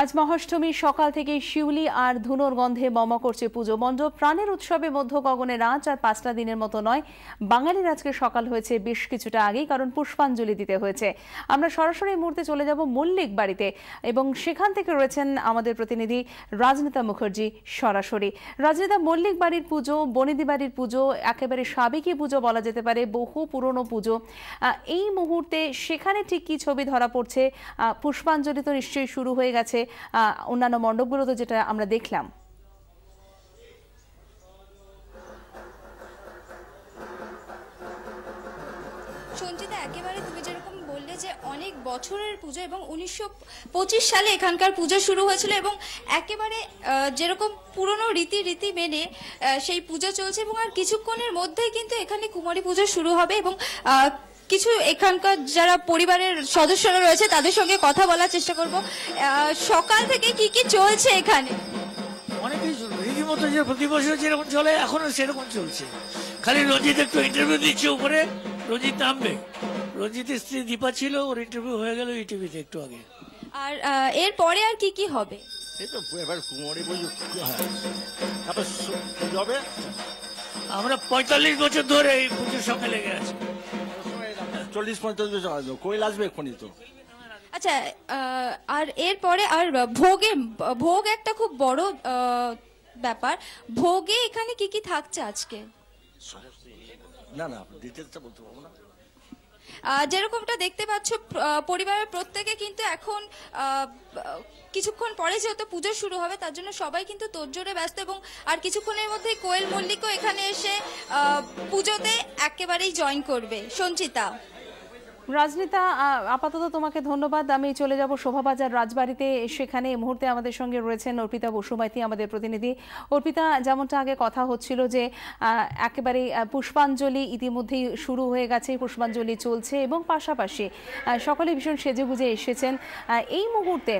আজ মহাষ্টমীর সকাল থেকে শিউলি আর ধুনোর গন্ধে মমা করছে পুজো মণ্ডপ। প্রাণের উৎসবে মধ্য গগনে নাচ আর 5টা দিনের মতো নয়, বাঙালির আজকে সকাল হয়েছে বেশ কিছুটা আগেই, কারণ পুষ্পাঞ্জলি দিতে হয়েছে। আমরা সরাসরি এই মুহূর্তে চলে যাব মল্লিক বাড়িতে এবং সেখান থেকে রয়েছেন আমাদের প্রতিনিধি রাজনীতা মুখার্জি সরাসরি। রাজনীতা, মল্লিক বাড়ির পুজো, বনিদি বাড়ির পুজো একেবারে সাবেকি পুজো বলা যেতে পারে, বহু পুরনো পুজো। এই মুহূর্তে সেখানে ঠিক কি ছবি ধরা পড়ছে? পুষ্পাঞ্জলি তো নিশ্চয়ই শুরু হয়ে গেছে, অন্যান্য মণ্ডপগুলোতে যেটা আমরা দেখলাম। সঞ্চিতা, একেবারে তুমি যেরকম বললে যে অনেক বছরের পুজো এবং 1925 সালে এখানকার পুজো শুরু হয়েছিল এবং একেবারে যেরকম পুরনো রীতি মেনে সেই পুজো চলছে এবং আর কিছুক্ষণের মধ্যেই কিন্তু এখানে কুমারী পুজো শুরু হবে এবং কিছু এখানকার যারা পরিবারের সদস্যরা রয়েছে তাদের সঙ্গে কথা বলার চেষ্টা করব। সকাল থেকে কি কি চলছে এখানে? অনেক কিছু রীতিমতো যে প্রতি বছর যেরকম চলে এখনো সেরকম চলছে। খালি রঞ্জিত একটু ইন্টারভিউ দিচ্ছে উপরে, রঞ্জিত নামবে। রঞ্জিতের স্ত্রী দীপা ছিল, ওর ইন্টারভিউ হয়ে গেল এই টিভিতে একটু আগে। আর এর পরে আর কি কি হবে? এই তো এবার কুমারী পুজো হবে। আমরা 45 বছর ধরে এই পুজোর সঙ্গে লেগে আছি। 40-45 বছর কোয়েল আসবে এক্ষুনি তো। আচ্ছা, আর এরপরে আর ভোগ একটা খুব বড় ব্যাপার। ভোগে এখানে কি কি থাকছে আজকে? না ডিটেলসটা বলতে পারবো না। যেরকমটা দেখতে পাচ্ছ, পরিবারের প্রত্যেকে কিন্তু এখন কিছুক্ষণ পরে যেহেতু পুজো শুরু হবে তার জন্য সবাই কিন্তু তোড়জোড়ে ব্যস্ত এবং আর কিছুক্ষণের মধ্যেই কোয়েল মল্লিকও এখানে এসে পুজোতে একেবারেই জয়েন করবে। সঞ্চিতা। রাজনীতা, আপাতত তোমাকে ধন্যবাদ। আমি চলে যাব শোভাবাজার রাজবাড়িতে। সেখানে এই মুহূর্তে আমাদের সঙ্গে রয়েছেন অর্পিতা বসুমাইতি, আমাদের প্রতিনিধি। অর্পিতা, যেমনটা আগে কথা হচ্ছিল যে একেবারে পুষ্পাঞ্জলি ইতিমধ্যেই শুরু হয়ে গেছে, পুষ্পাঞ্জলি চলছে এবং পাশাপাশি সকলে ভীষণ সেজেগুজে এসেছেন। এই মুহূর্তে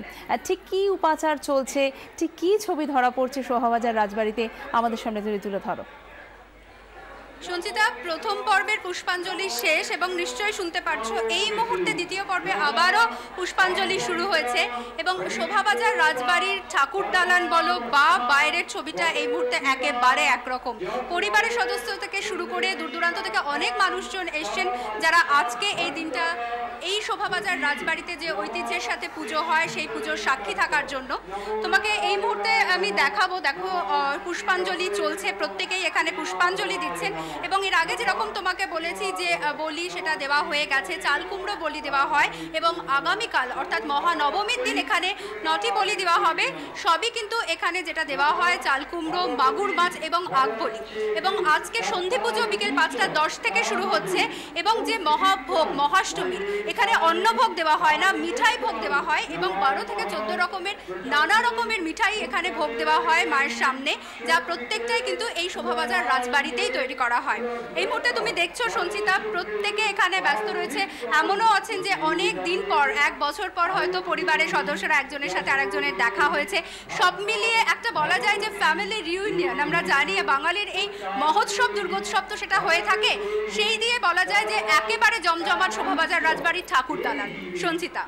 ঠিক কী উপাচার চলছে, ঠিক কী ছবি ধরা পড়ছে শোভাবাজার রাজবাড়িতে, আমাদের সামনে তুলে ধরো। সঞ্চিতা, প্রথম পর্বের পুষ্পাঞ্জলি শেষ এবং নিশ্চয়ই শুনতে পারছো এই মুহূর্তে দ্বিতীয় পর্বে আবারও পুষ্পাঞ্জলি শুরু হয়েছে এবং শোভাবাজার রাজবাড়ির ঠাকুর দালান বলো বা বাইরের ছবিটা এই মুহূর্তে একেবারে একরকম। পরিবারের সদস্য থেকে শুরু করে দূর দূরান্ত থেকে অনেক মানুষজন এসছেন যারা আজকে এই দিনটা এই শোভাবাজার রাজবাড়িতে যে ঐতিহ্যের সাথে পুজো হয় সেই পুজোর সাক্ষী থাকার জন্য। তোমাকে এই মুহূর্তে আমি দেখাবো, দেখো পুষ্পাঞ্জলি চলছে, প্রত্যেকেই এখানে পুষ্পাঞ্জলি দিচ্ছেন এবং এর আগে যেরকম তোমাকে বলেছি যে বলি সেটা দেওয়া হয়ে গেছে, চাল কুমড়ো বলি দেওয়া হয় এবং আগামীকাল অর্থাৎ মহানবমীর দিন এখানে 9টি বলি দেওয়া হবে। সবই কিন্তু এখানে যেটা দেওয়া হয় চাল কুমড়ো, মাগুর মাছ এবং আগ বলি। এবং আজকে সন্ধি পুজো বিকেল 5টা 10 থেকে শুরু হচ্ছে এবং যে মহাভোগ মহাষ্টমীর এখানে অন্নভোগ দেওয়া হয় না, মিঠাই ভোগ দেওয়া হয় এবং 12 থেকে 14 রকমের নানা রকমের মিঠাই এখানে ভোগ দেওয়া হয় মায়ের সামনে, যা প্রত্যেকটাই কিন্তু এই শোভাবাজার রাজবাড়িতেই তৈরি করা হয়। এই মুহূর্তে তুমি দেখছো সঞ্চিতা, প্রত্যেকে এখানে ব্যস্ত রয়েছে। এমনও আছেন যে অনেক দিন পর, 1 বছর পর হয়তো পরিবারের সদস্যরা একজনের সাথে আরেকজনের দেখা হয়েছে। সব মিলিয়ে একটা বলা যায় যে ফ্যামিলি রিউনিয়ন। আমরা জানি বাঙালির এই মহোৎসব দুর্গোৎসব তো সেটা হয়ে থাকে, সেই দিয়ে বলা যায় যে একেবারে জমজমাট শোভাবাজার রাজবাড়ির ঠাকুর দালান। সঞ্চিতা।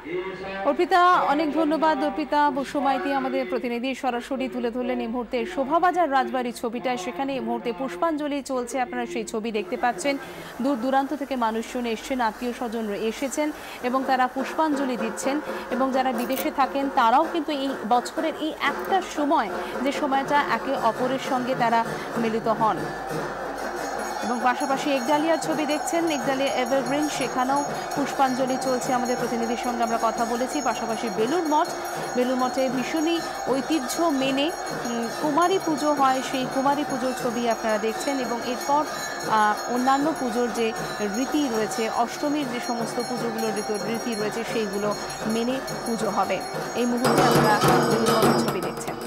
অর্পিতা, অনেক ধন্যবাদ। অর্পিতা বসুমাইতি আমাদের প্রতিনিধি সরাসরি তুলে ধরলেন এই মুহূর্তে শোভাবাজার রাজবাড়ির ছবিটা। সেখানে এই মুহূর্তে পুষ্পাঞ্জলি চলছে, আপনারা সেই ছবি দেখতে পাচ্ছেন। দূর দূরান্ত থেকে মানুষজন এসছেন, আত্মীয় স্বজন এসেছেন এবং তারা পুষ্পাঞ্জলি দিচ্ছেন এবং যারা বিদেশে থাকেন তারাও কিন্তু এই বছরের এই একটা সময়, যে সময়টা একে অপরের সঙ্গে তারা মিলিত হন। এবং পাশাপাশি একডালিয়ার ছবি দেখছেন, একডালিয়া এভারগ্রিন, সেখানেও পুষ্পাঞ্জলি চলছে। আমাদের প্রতিনিধির সঙ্গে আমরা কথা বলেছি। পাশাপাশি বেলুড় মঠে ভীষণই ঐতিহ্য মেনে কুমারী পুজো হয়, সেই কুমারী পুজোর ছবি আপনারা দেখছেন এবং এরপর অন্যান্য পুজোর যে রীতি রয়েছে, অষ্টমীর যে সমস্ত পুজোগুলোর রীতি রয়েছে সেইগুলো মেনে পুজো হবে। এই মুহূর্তে আপনারা বেলুড় মঠের ছবি দেখছেন।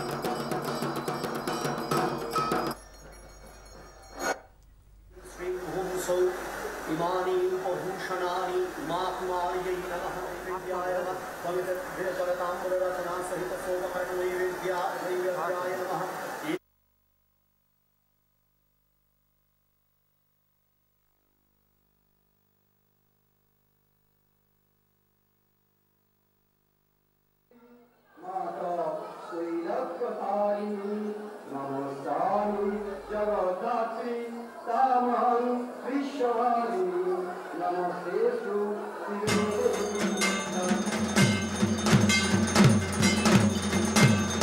इमानि उपभूषणानि उमाकुमार्यै नमः विद्याय नमः पवित्रजलताम्बूलरचना सहित सोमकर्णवैविध्याय नमः। माता Yes, true.